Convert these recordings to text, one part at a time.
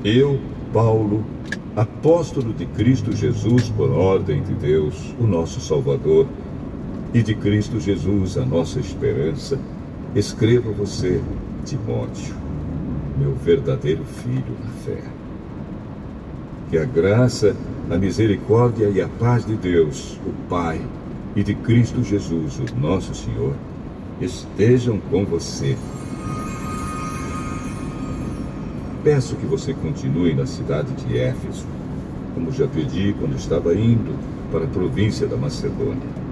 Eu, Paulo, apóstolo de Cristo Jesus por ordem de Deus, o nosso Salvador, e de Cristo Jesus, a nossa esperança, escrevo a você, Timóteo, meu verdadeiro filho na fé. Que a graça, a misericórdia e a paz de Deus, o Pai, e de Cristo Jesus, o nosso Senhor, estejam com você. Peço que você continue na cidade de Éfeso, como já pedi quando estava indo para a província da Macedônia.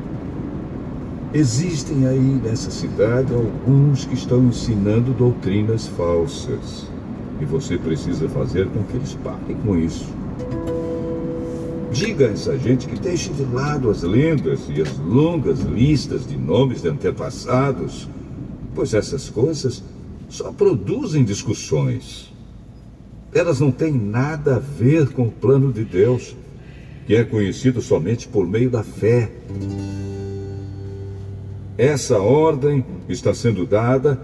Existem aí nessa cidade alguns que estão ensinando doutrinas falsas, e você precisa fazer com que eles parem com isso. Diga a essa gente que deixe de lado as lendas e as longas listas de nomes de antepassados, pois essas coisas só produzem discussões. Elas não têm nada a ver com o plano de Deus, que é conhecido somente por meio da fé. Essa ordem está sendo dada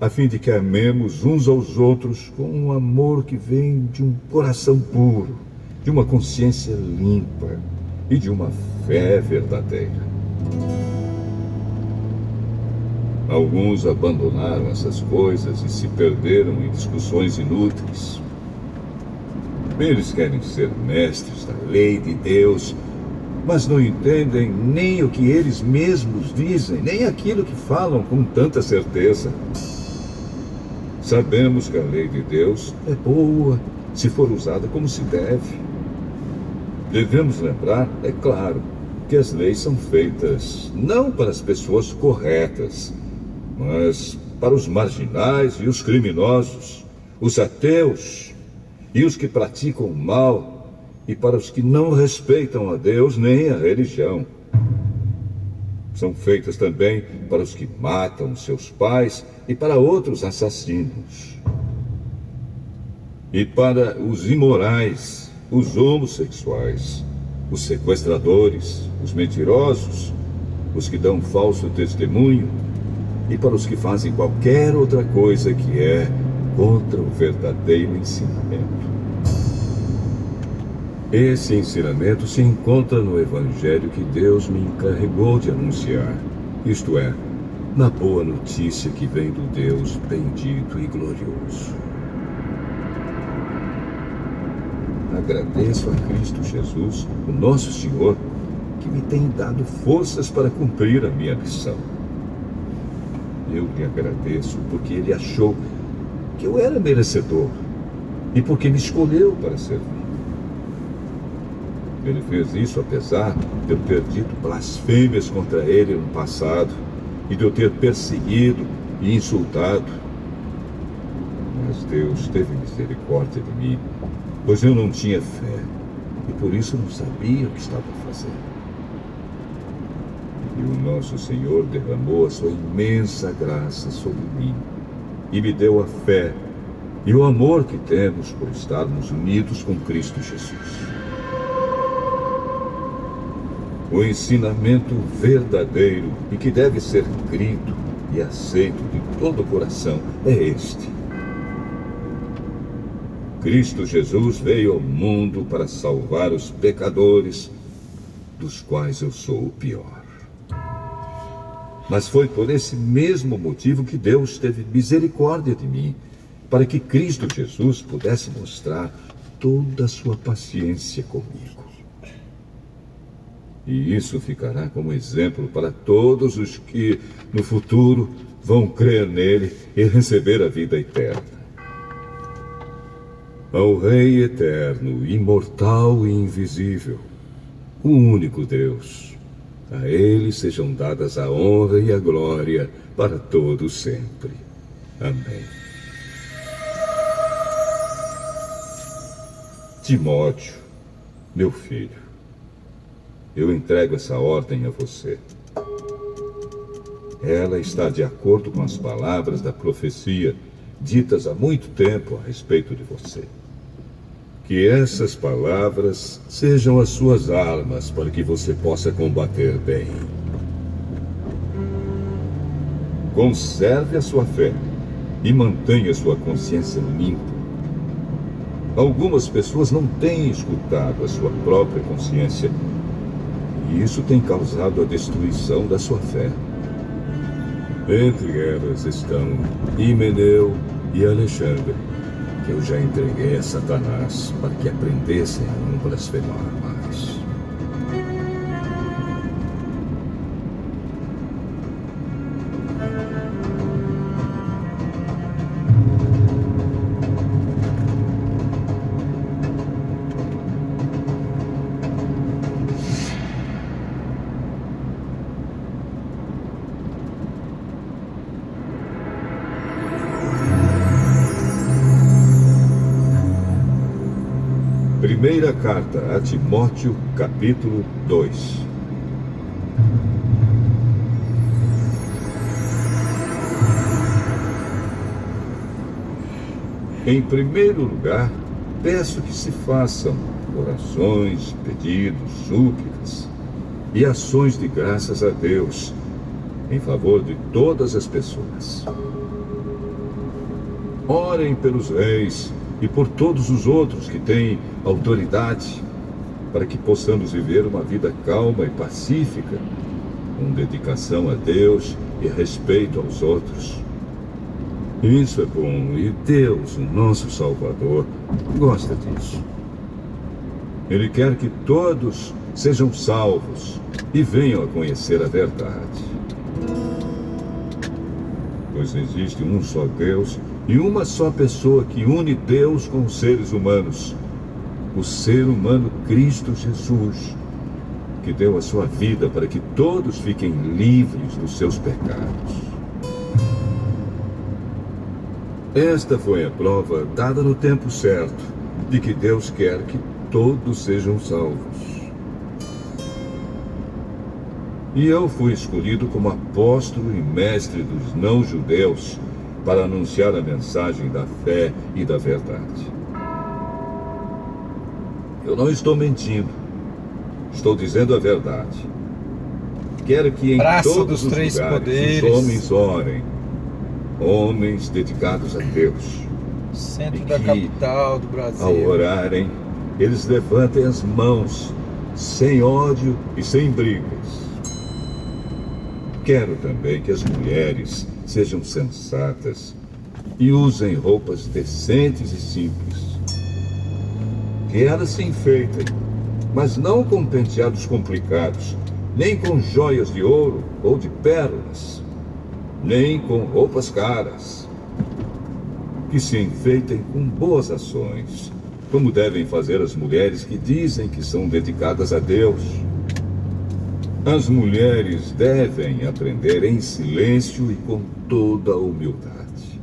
a fim de que amemos uns aos outros com um amor que vem de um coração puro, de uma consciência limpa e de uma fé verdadeira. Alguns abandonaram essas coisas e se perderam em discussões inúteis. Eles querem ser mestres da lei de Deus, mas não entendem nem o que eles mesmos dizem, nem aquilo que falam com tanta certeza. Sabemos que a lei de Deus é boa se for usada como se deve. Devemos lembrar, é claro, que as leis são feitas não para as pessoas corretas, mas para os marginais e os criminosos, os ateus e os que praticam o mal, e para os que não respeitam a Deus nem a religião. São feitas também para os que matam seus pais e para outros assassinos. E para os imorais, os homossexuais, os sequestradores, os mentirosos, os que dão falso testemunho, e para os que fazem qualquer outra coisa que é contra o verdadeiro ensinamento. Esse ensinamento se encontra no Evangelho que Deus me encarregou de anunciar, isto é, na boa notícia que vem do Deus bendito e glorioso. Agradeço a Cristo Jesus, o nosso Senhor, que me tem dado forças para cumprir a minha missão. Eu lhe agradeço porque Ele achou que eu era merecedor e porque me escolheu para servir. Ele fez isso apesar de eu ter dito blasfêmias contra ele no passado e de eu ter perseguido e insultado. Mas Deus teve misericórdia de mim, pois eu não tinha fé e por isso não sabia o que estava fazendo. E o nosso Senhor derramou a sua imensa graça sobre mim e me deu a fé e o amor que temos por estarmos unidos com Cristo Jesus. O ensinamento verdadeiro e que deve ser crido e aceito de todo o coração é este: Cristo Jesus veio ao mundo para salvar os pecadores, dos quais eu sou o pior. Mas foi por esse mesmo motivo que Deus teve misericórdia de mim, para que Cristo Jesus pudesse mostrar toda a sua paciência comigo. E isso ficará como exemplo para todos os que, no futuro, vão crer nele e receber a vida eterna. Ao Rei eterno, imortal e invisível, o único Deus, a Ele sejam dadas a honra e a glória para todos sempre. Amém. Timóteo, meu filho, eu entrego essa ordem a você. Ela está de acordo com as palavras da profecia ditas há muito tempo a respeito de você. Que essas palavras sejam as suas armas para que você possa combater bem. Conserve a sua fé e mantenha sua consciência limpa. Algumas pessoas não têm escutado a sua própria consciência, e isso tem causado a destruição da sua fé. Entre elas estão Himeneu e Alexandre, que eu já entreguei a Satanás para que aprendessem a não blasfemar mais. Primeira carta a Timóteo, capítulo 2. Em primeiro lugar, peço que se façam orações, pedidos, súplicas e ações de graças a Deus em favor de todas as pessoas. Orem pelos reis e por todos os outros que têm autoridade, para que possamos viver uma vida calma e pacífica, com dedicação a Deus e respeito aos outros. Isso é bom, e Deus, o nosso Salvador, gosta disso. Ele quer que todos sejam salvos e venham a conhecer a verdade. Pois existe um só Deus e uma só pessoa que une Deus com os seres humanos, o ser humano Cristo Jesus, que deu a sua vida para que todos fiquem livres dos seus pecados. Esta foi a prova dada no tempo certo, de que Deus quer que todos sejam salvos. E eu fui escolhido como apóstolo e mestre dos não-judeus para anunciar a mensagem da fé e da verdade. Eu não estou mentindo, estou dizendo a verdade. Quero que em todos os lugares os homens orem, homens dedicados a Deus. Centro da capital do Brasil. Ao orarem, eles levantem as mãos, sem ódio e sem brigas. Quero também que as mulheres sejam sensatas e usem roupas decentes e simples. Que elas se enfeitem, mas não com penteados complicados, nem com joias de ouro ou de pérolas, nem com roupas caras. Que se enfeitem com boas ações, como devem fazer as mulheres que dizem que são dedicadas a Deus. As mulheres devem aprender em silêncio e com toda a humildade.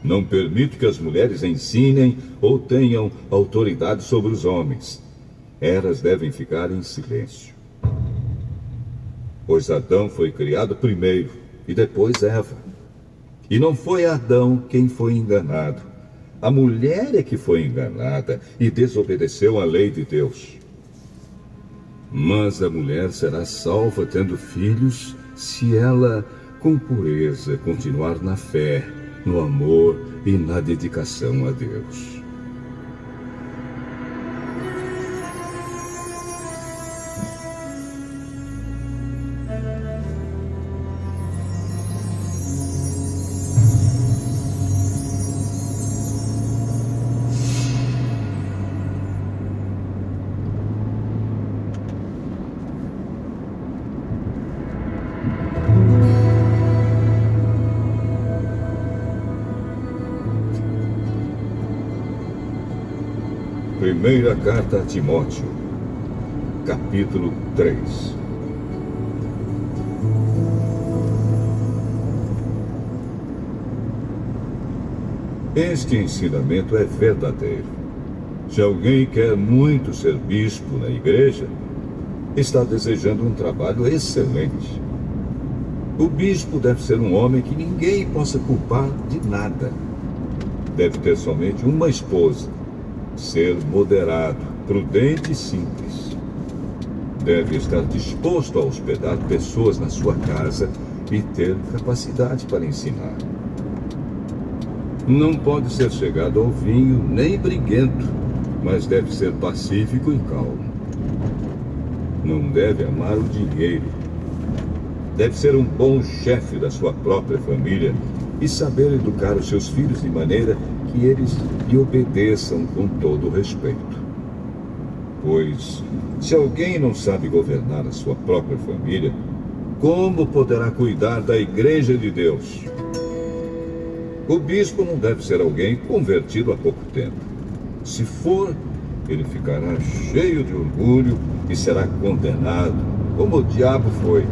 Não permito que as mulheres ensinem ou tenham autoridade sobre os homens. Elas devem ficar em silêncio. Pois Adão foi criado primeiro e depois Eva. E não foi Adão quem foi enganado. A mulher é que foi enganada e desobedeceu à lei de Deus. Mas a mulher será salva tendo filhos se ela, com pureza, continuar na fé, no amor e na dedicação a Deus. Primeira carta a Timóteo, capítulo 3. Este ensinamento é verdadeiro. Se alguém quer muito ser bispo na igreja, está desejando um trabalho excelente. O bispo deve ser um homem que ninguém possa culpar de nada. Deve ter somente uma esposa. Ser moderado, prudente e simples. Deve estar disposto a hospedar pessoas na sua casa e ter capacidade para ensinar. Não pode ser chegado ao vinho nem briguento, mas deve ser pacífico e calmo. Não deve amar o dinheiro. Deve ser um bom chefe da sua própria família e saber educar os seus filhos de maneira que eles lhe obedeçam com todo o respeito. Pois, se alguém não sabe governar a sua própria família, como poderá cuidar da Igreja de Deus? O bispo não deve ser alguém convertido há pouco tempo. Se for, ele ficará cheio de orgulho e será condenado, como o diabo foi.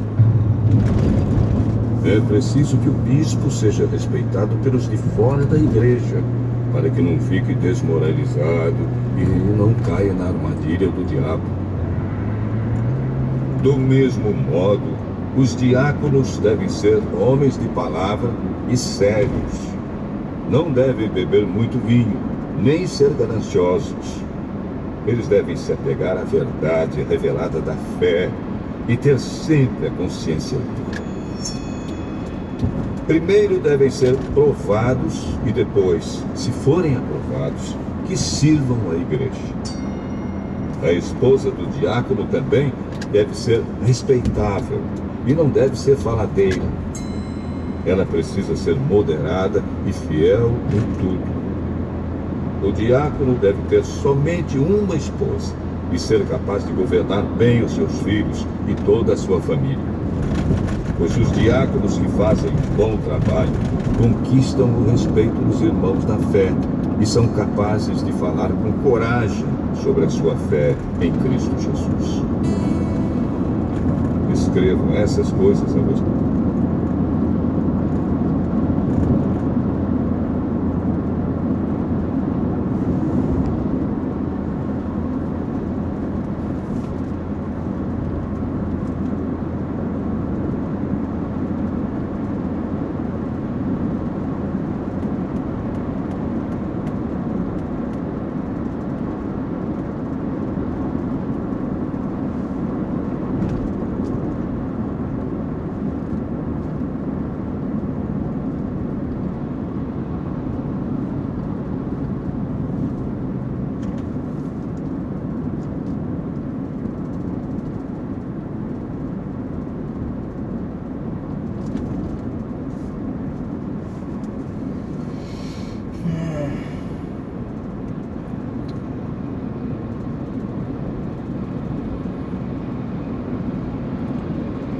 É preciso que o bispo seja respeitado pelos de fora da igreja, para que não fique desmoralizado e não caia na armadilha do diabo. Do mesmo modo, os diáconos devem ser homens de palavra e sérios. Não devem beber muito vinho, nem ser gananciosos. Eles devem se apegar à verdade revelada da fé e ter sempre a consciência limpa. Primeiro devem ser provados e depois, se forem aprovados, que sirvam a igreja. A esposa do diácono também deve ser respeitável e não deve ser faladeira. Ela precisa ser moderada e fiel em tudo. O diácono deve ter somente uma esposa e ser capaz de governar bem os seus filhos e toda a sua família. Pois os diáconos que fazem um bom trabalho conquistam o respeito dos irmãos da fé e são capazes de falar com coragem sobre a sua fé em Cristo Jesus. Escrevam essas coisas a você.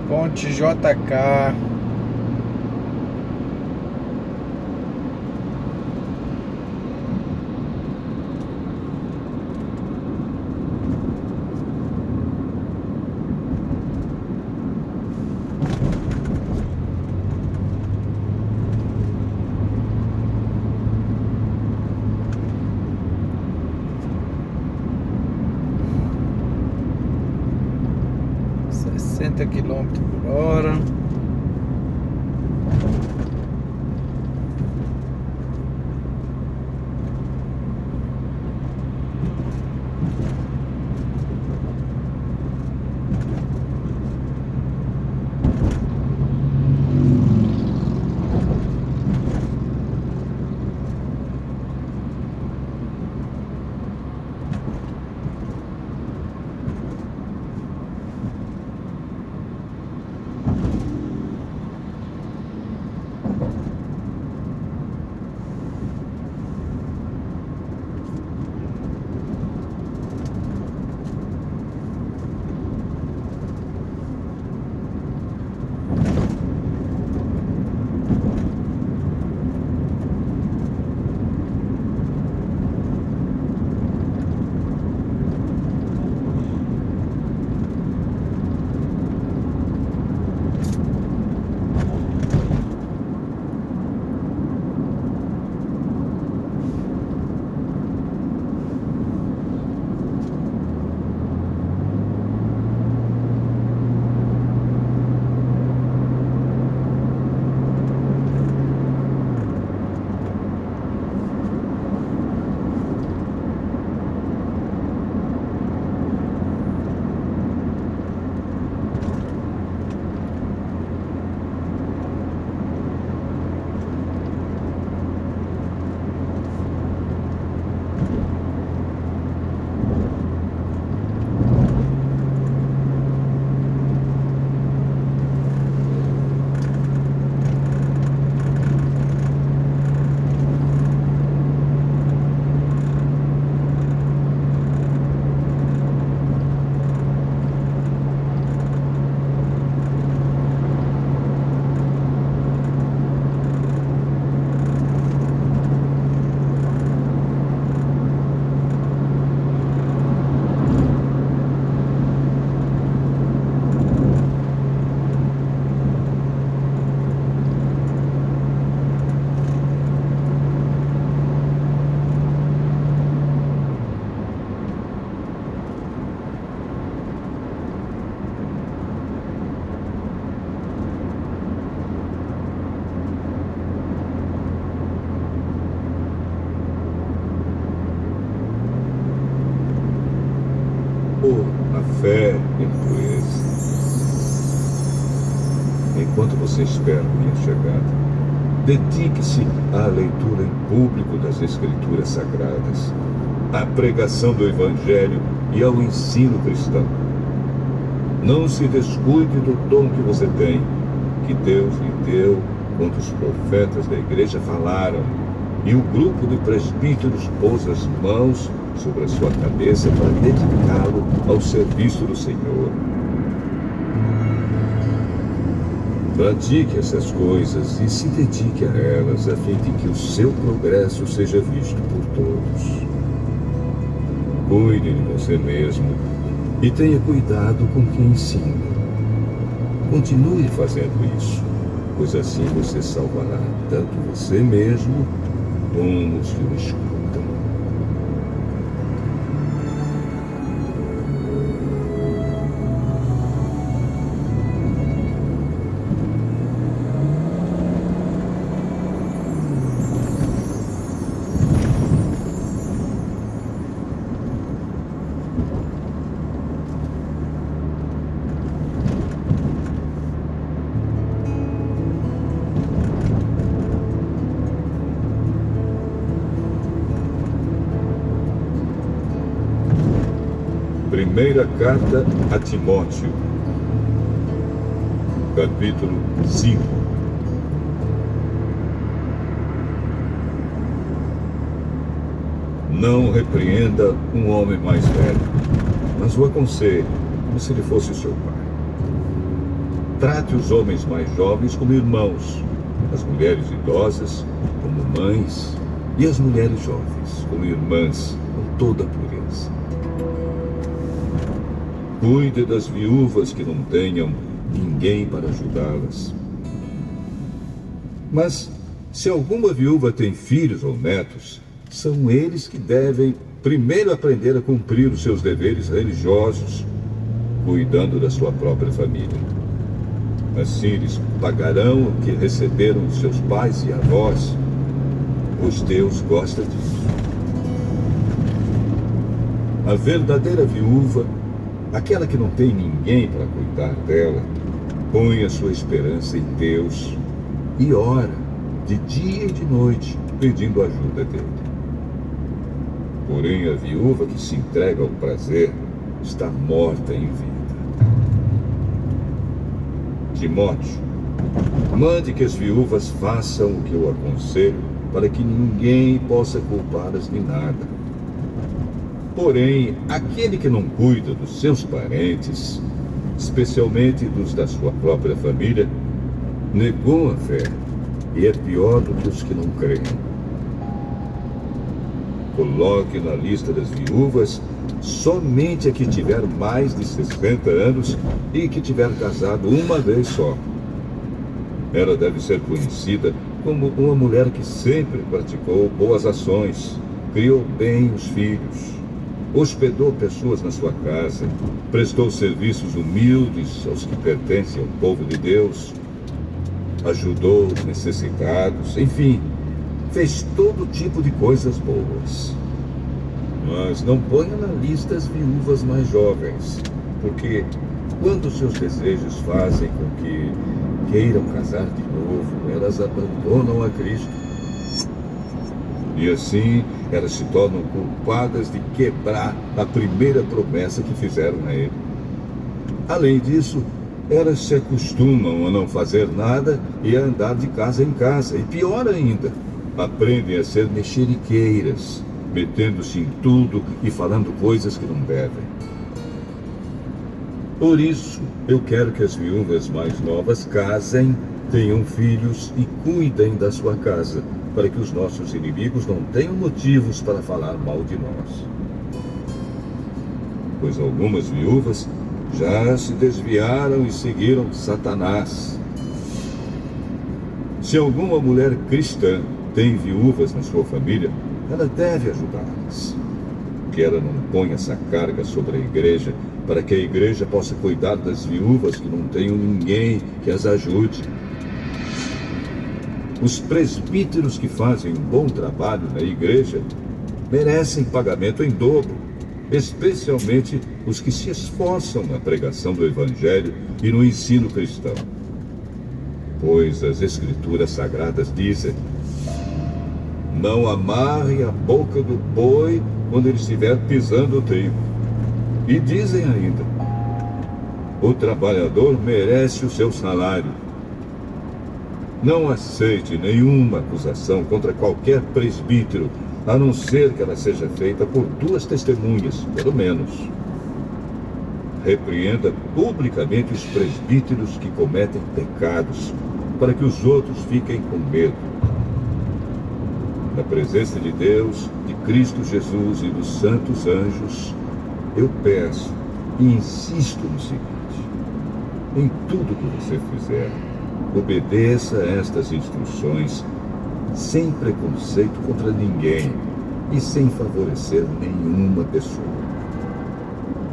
Ponte JK. Quilômetros por hora. fé e a pureza. Enquanto você espera minha chegada, dedique-se à leitura em público das Escrituras Sagradas, à pregação do Evangelho e ao ensino cristão. Não se descuide do dom que você tem, que Deus lhe deu quando os profetas da igreja falaram, e o grupo de presbíteros pôs as mãos sobre a sua cabeça para dedicá-lo ao serviço do Senhor. Pratique essas coisas e se dedique a elas, a fim de que o seu progresso seja visto por todos. Cuide de você mesmo e tenha cuidado com quem ensina. Continue fazendo isso, pois assim você salvará tanto você mesmo como os que o escutam. Primeira carta a Timóteo, capítulo 5. Não repreenda um homem mais velho, mas o aconselhe como se ele fosse seu pai. Trate os homens mais jovens como irmãos, as mulheres idosas como mães e as mulheres jovens como irmãs, com toda a pureza. Cuide das viúvas que não tenham ninguém para ajudá-las. Mas, se alguma viúva tem filhos ou netos, são eles que devem primeiro aprender a cumprir os seus deveres religiosos, cuidando da sua própria família. Assim eles pagarão o que receberam dos seus pais e avós, pois Deus gosta disso. A verdadeira viúva, aquela que não tem ninguém para cuidar dela, põe a sua esperança em Deus e ora de dia e de noite, pedindo ajuda dele. Porém, a viúva que se entrega ao prazer está morta em vida. Timóteo, mande que as viúvas façam o que eu aconselho, para que ninguém possa culpá-las de nada. Porém, aquele que não cuida dos seus parentes, especialmente dos da sua própria família, negou a fé e é pior do que os que não creem. Coloque na lista das viúvas somente a que tiver mais de 60 anos e que tiver casado uma vez só. Ela deve ser conhecida como uma mulher que sempre praticou boas ações, criou bem os filhos, hospedou pessoas na sua casa, prestou serviços humildes aos que pertencem ao povo de Deus, ajudou os necessitados, enfim, fez todo tipo de coisas boas. Mas não ponha na lista as viúvas mais jovens, porque quando seus desejos fazem com que queiram casar de novo, elas abandonam a Cristo. E assim, elas se tornam culpadas de quebrar a primeira promessa que fizeram a ele. Além disso, elas se acostumam a não fazer nada e a andar de casa em casa. E pior ainda, aprendem a ser mexeriqueiras, metendo-se em tudo e falando coisas que não devem. Por isso, eu quero que as viúvas mais novas casem, tenham filhos e cuidem da sua casa, para que os nossos inimigos não tenham motivos para falar mal de nós. Pois algumas viúvas já se desviaram e seguiram Satanás. Se alguma mulher cristã tem viúvas na sua família, ela deve ajudá-las. Que ela não ponha essa carga sobre a igreja, para que a igreja possa cuidar das viúvas que não tenham ninguém que as ajude. Os presbíteros que fazem um bom trabalho na igreja merecem pagamento em dobro, especialmente os que se esforçam na pregação do Evangelho e no ensino cristão. Pois as Escrituras Sagradas dizem: não amarre a boca do boi quando ele estiver pisando o trigo. E dizem ainda: o trabalhador merece o seu salário. Não aceite nenhuma acusação contra qualquer presbítero, a não ser que ela seja feita por 2 testemunhas, pelo menos. Repreenda publicamente os presbíteros que cometem pecados, para que os outros fiquem com medo. Na presença de Deus, de Cristo Jesus e dos santos anjos, eu peço e insisto no seguinte: em tudo que você fizer, obedeça a estas instruções, sem preconceito contra ninguém e sem favorecer nenhuma pessoa.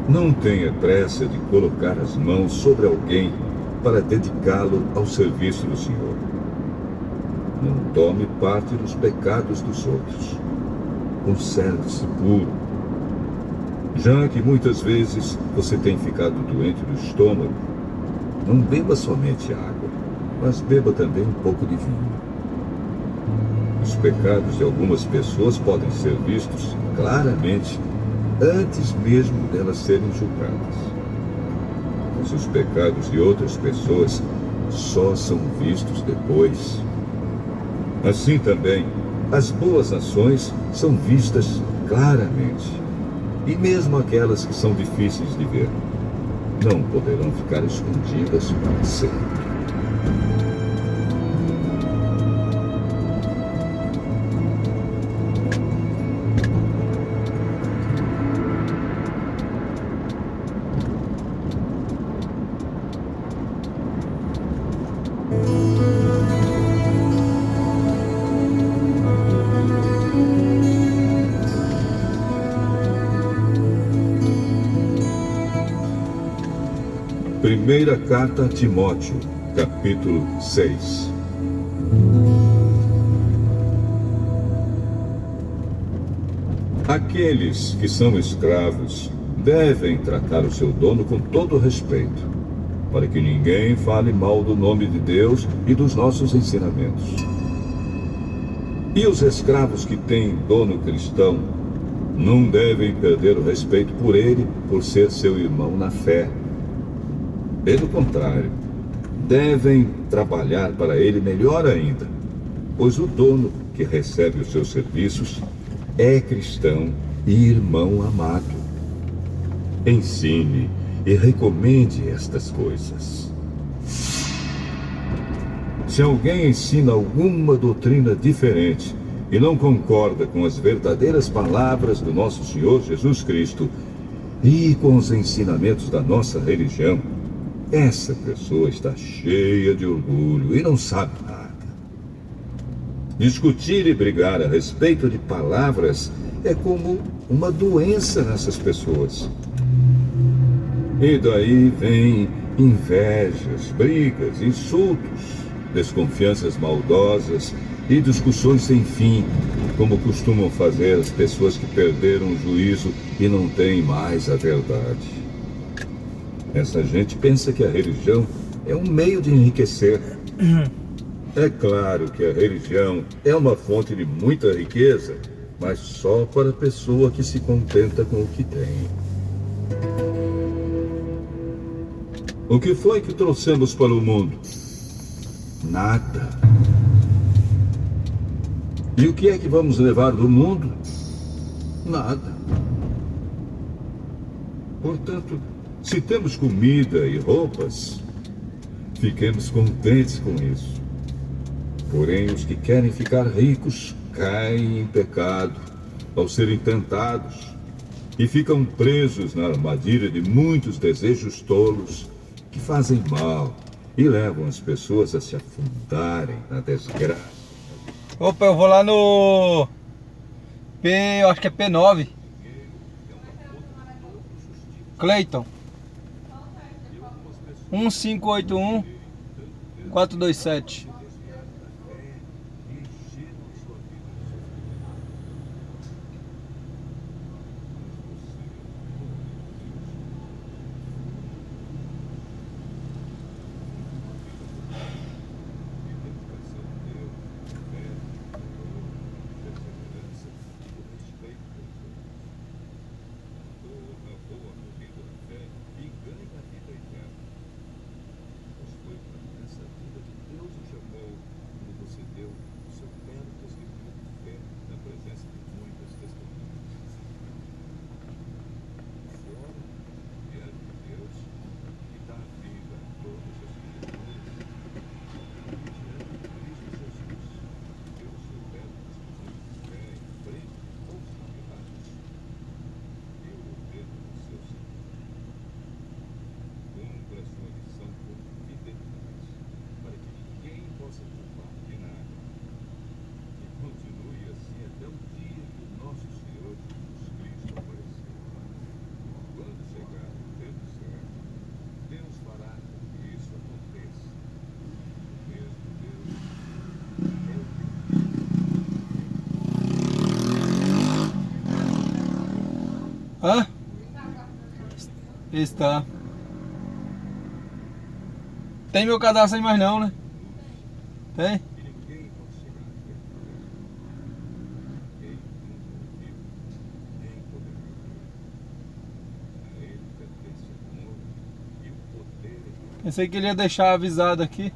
Não tenha pressa de colocar as mãos sobre alguém para dedicá-lo ao serviço do Senhor. Não tome parte dos pecados dos outros. Conserve-se puro. Já que muitas vezes você tem ficado doente do estômago, não beba somente água, mas beba também um pouco de vinho. Os pecados de algumas pessoas podem ser vistos claramente antes mesmo delas serem julgadas. Mas os pecados de outras pessoas só são vistos depois. Assim também, as boas ações são vistas claramente. E mesmo aquelas que são difíceis de ver, não poderão ficar escondidas para sempre. Primeira carta a Timóteo, capítulo 6. Aqueles que são escravos devem tratar o seu dono com todo respeito, para que ninguém fale mal do nome de Deus e dos nossos ensinamentos. E os escravos que têm dono cristão não devem perder o respeito por ele por ser seu irmão na fé. Pelo contrário, devem trabalhar para ele melhor ainda, pois o dono que recebe os seus serviços é cristão e irmão amado. Ensine e recomende estas coisas. Se alguém ensina alguma doutrina diferente e não concorda com as verdadeiras palavras do nosso Senhor Jesus Cristo e com os ensinamentos da nossa religião, essa pessoa está cheia de orgulho e não sabe nada. Discutir e brigar a respeito de palavras é como uma doença nessas pessoas. E daí vem invejas, brigas, insultos, desconfianças maldosas e discussões sem fim, como costumam fazer as pessoas que perderam o juízo e não têm mais a verdade. Essa gente pensa que a religião é um meio de enriquecer. É claro que a religião é uma fonte de muita riqueza, mas só para a pessoa que se contenta com o que tem. O que foi que trouxemos para o mundo? Nada. E o que é que vamos levar do mundo? Nada. Portanto, se temos comida e roupas, fiquemos contentes com isso. Porém, os que querem ficar ricos caem em pecado ao serem tentados e ficam presos na armadilha de muitos desejos tolos que fazem mal e levam as pessoas a se afundarem na desgraça. Opa, eu vou lá no eu acho que é P9. Cleiton 1581 427. Hã? Está. Tem meu cadastro aí mais não, né? Tem? Pensei que ele ia deixar avisado aqui.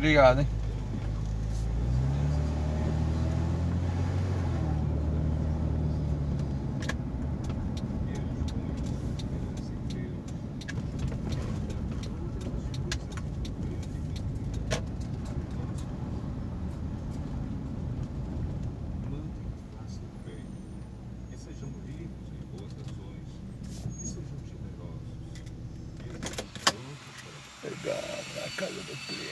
Obrigado, hein? Pegar na casa do cliente.